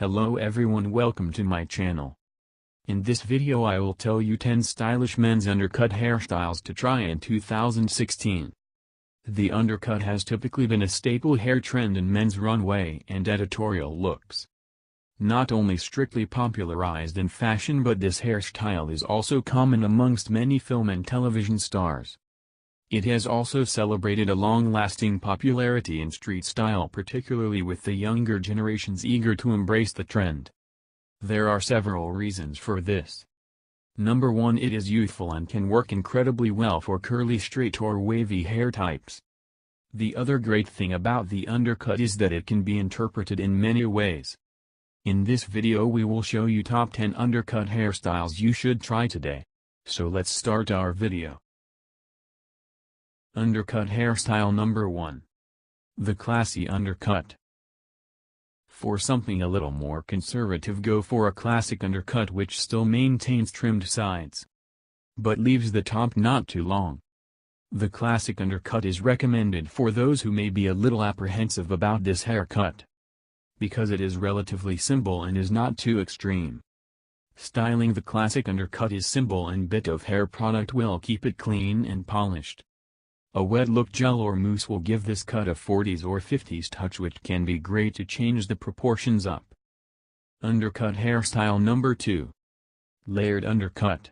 Hello everyone, welcome to my channel. In this video I will tell you 10 stylish men's undercut hairstyles to try in 2016. The undercut has typically been a staple hair trend in men's runway and editorial looks. Not only strictly popularized in fashion, but this hairstyle is also common amongst many film and television stars. It has also celebrated a long-lasting popularity in street style, particularly with the younger generations eager to embrace the trend. There are several reasons for this. Number 1, it is youthful and can work incredibly well for curly, straight or wavy hair types. The other great thing about the undercut is that it can be interpreted in many ways. In this video we will show you top 10 undercut hairstyles you should try today. So let's start our video. Undercut hairstyle number 1. The classy undercut. For something a little more conservative, go for a classic undercut which still maintains trimmed sides, but leaves the top not too long. The classic undercut is recommended for those who may be a little apprehensive about this haircut, because it is relatively simple and is not too extreme. Styling the classic undercut is simple, and bit of hair product will keep it clean and polished. A wet look gel or mousse will give this cut a 40s or 50s touch, which can be great to change the proportions up. Undercut hairstyle number 2. Layered undercut.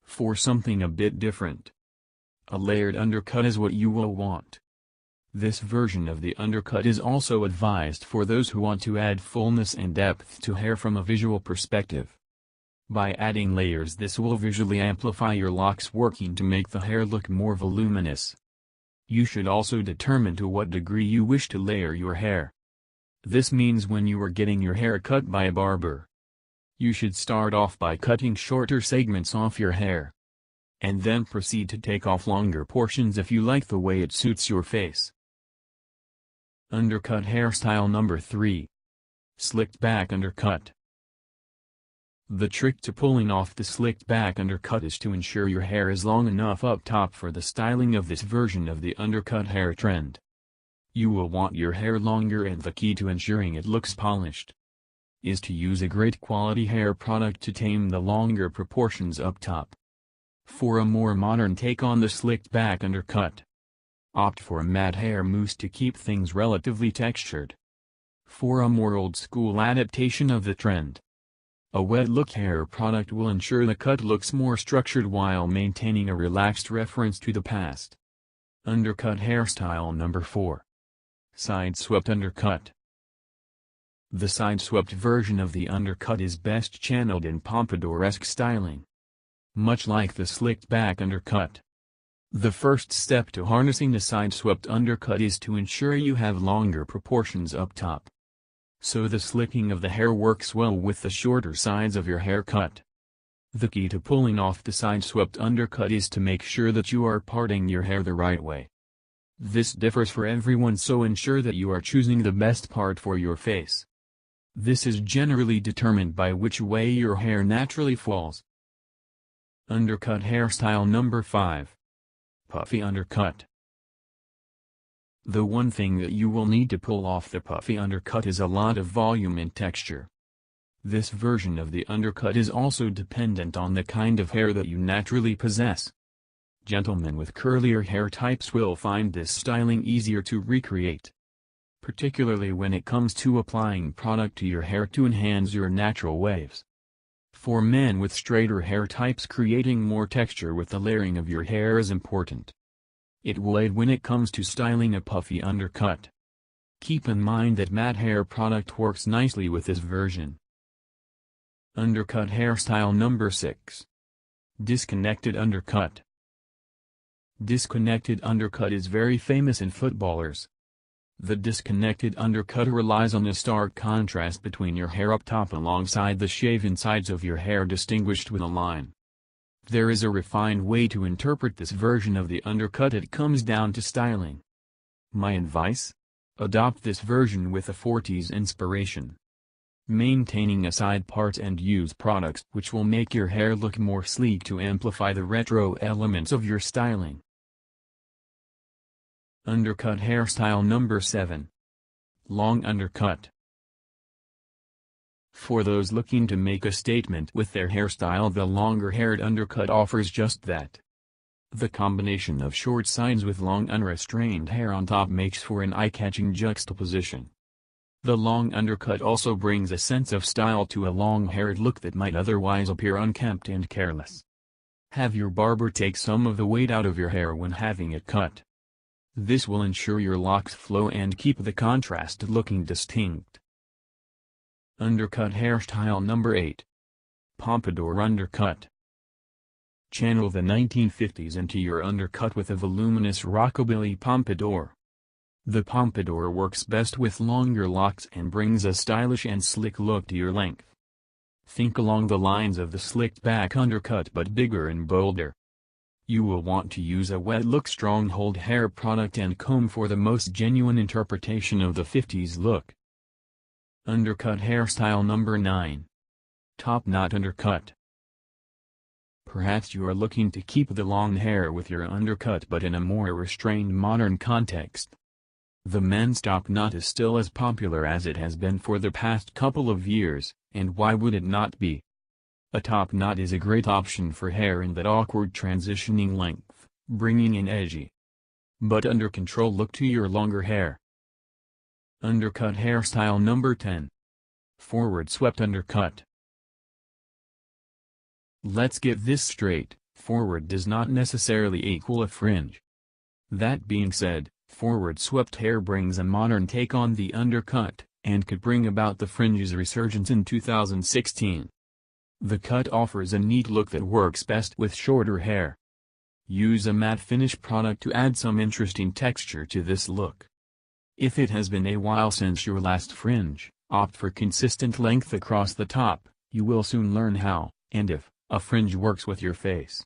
For something a bit different, a layered undercut is what you will want. This version of the undercut is also advised for those who want to add fullness and depth to hair from a visual perspective. By adding layers, this will visually amplify your locks, working to make the hair look more voluminous. You should also determine to what degree you wish to layer your hair. This means when you are getting your hair cut by a barber, you should start off by cutting shorter segments off your hair, and then proceed to take off longer portions if you like the way it suits your face. Undercut hairstyle number 3. Slicked back undercut. The trick to pulling off the slicked back undercut is to ensure your hair is long enough up top for the styling of this version of the undercut hair trend. You will want your hair longer, and the key to ensuring it looks polished is to use a great quality hair product to tame the longer proportions up top. For a more modern take on the slicked back undercut, opt for a matte hair mousse to keep things relatively textured. For a more old-school adaptation of the trend, a wet look hair product will ensure the cut looks more structured while maintaining a relaxed reference to the past. Undercut hairstyle number 4. Side swept undercut. The side swept version of the undercut is best channeled in pompadour-esque styling, much like the slicked back undercut. The first step to harnessing the side swept undercut is to ensure you have longer proportions up top, so the slicking of the hair works well with the shorter sides of your haircut. The key to pulling off the side-swept undercut is to make sure that you are parting your hair the right way. This differs for everyone, so ensure that you are choosing the best part for your face. This is generally determined by which way your hair naturally falls. Undercut hairstyle number 5. Puffy undercut. The one thing that you will need to pull off the puffy undercut is a lot of volume and texture. This version of the undercut is also dependent on the kind of hair that you naturally possess. Gentlemen with curlier hair types will find this styling easier to recreate, particularly when it comes to applying product to your hair to enhance your natural waves. For men with straighter hair types, creating more texture with the layering of your hair is important. It will aid when it comes to styling a puffy undercut. Keep in mind that matte hair product works nicely with this version. Undercut hairstyle number 6. Disconnected undercut. Disconnected undercut is very famous in footballers. The disconnected undercut relies on a stark contrast between your hair up top alongside the shaven sides of your hair, distinguished with a line. There is a refined way to interpret this version of the undercut. It comes down to styling. My advice? Adopt this version with a 40s inspiration, maintaining a side part, and use products which will make your hair look more sleek to amplify the retro elements of your styling. Undercut hairstyle number 7. Long undercut. For those looking to make a statement with their hairstyle, the longer-haired undercut offers just that. The combination of short sides with long unrestrained hair on top makes for an eye-catching juxtaposition. The long undercut also brings a sense of style to a long-haired look that might otherwise appear unkempt and careless. Have your barber take some of the weight out of your hair when having it cut. This will ensure your locks flow and keep the contrast looking distinct. Undercut hairstyle number 8. Pompadour undercut. Channel the 1950s into your undercut with a voluminous rockabilly pompadour. The pompadour works best with longer locks and brings a stylish and slick look to your length. Think along the lines of the slicked back undercut but bigger and bolder. You will want to use a wet look stronghold hair product and comb for the most genuine interpretation of the 50s look. Undercut hairstyle number 9. Top knot undercut. Perhaps you are looking to keep the long hair with your undercut but in a more restrained modern context. The men's top knot is still as popular as it has been for the past couple of years, and why would it not be? A top knot is a great option for hair in that awkward transitioning length, bringing an edgy but under control look to your longer hair. Undercut hairstyle number 10. Forward swept undercut. Let's get this straight, forward does not necessarily equal a fringe. That being said, forward swept hair brings a modern take on the undercut, and could bring about the fringe's resurgence in 2016. The cut offers a neat look that works best with shorter hair. Use a matte finish product to add some interesting texture to this look. If it has been a while since your last fringe, opt for consistent length across the top. You will soon learn how, and if, a fringe works with your face.